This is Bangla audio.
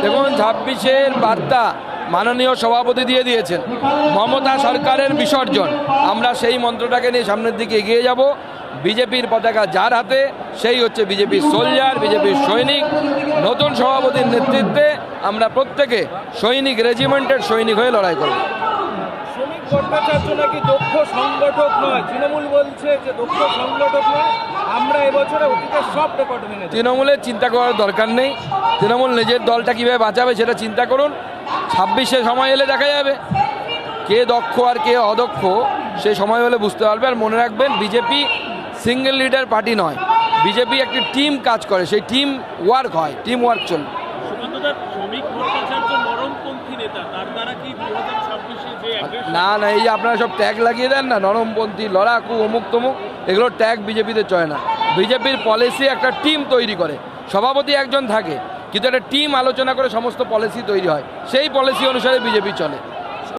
দেখুন 26-এর বার্তা মাননীয় সভাপতি দিয়ে দিয়েছেন, মমতা সরকারের বিসর্জন। আমরা সেই মন্ত্রটাকে নিয়ে সামনের দিকে এগিয়ে যাব। বিজেপির পতাকা যার হাতে সেই হচ্ছে বিজেপির সোলজার, বিজেপির সৈনিক। নতুন সভাপতির নেতৃত্বে আমরা প্রত্যেকে সৈনিক, রেজিমেন্টের সৈনিক হয়ে লড়াই করব। শ্রমিক ভট্টাচার্য নাকি দক্ষ সংগঠক নয়, তৃণমূল বলছে যে দক্ষ সংগঠক নয়। আমরা এবছরে অতীতের সব রেকর্ড মেনেছি। তৃণমূলের চিন্তা করার দরকার নেই। তৃণমূল নিজের দলটা কীভাবে বাঁচাবে সেটা চিন্তা করুন। 26-এ সময় এলে দেখা যাবে কে দক্ষ আর কে অদক্ষ, সে সময় হলে বুঝতে পারবে। আর মনে রাখবেন, বিজেপি সিঙ্গেল লিডার পার্টি নয়, বিজেপি একটি টিম কাজ করে, সেই টিম ওয়ার্ক হয়, টিম ওয়ার্ক চলবে। শ্রমিক ভট্টাচার্য নরমপন্থী নেতা, তার দ্বারা কি 2026-এ যে না না, এই যে আপনারা সব ট্যাগ লাগিয়ে দেন না, নরমপন্থী, লড়াকু, অমুক তমুক, এগুলো ট্যাগ বিজেপিতে চলে না। বিজেপির পলিসি একটা টিম তৈরি করে, সভাপতি একজন থাকে, কিন্তু একটা টিম আলোচনা করে সমস্ত পলিসি তৈরি হয়, সেই পলিসি অনুসারে বিজেপি চলে।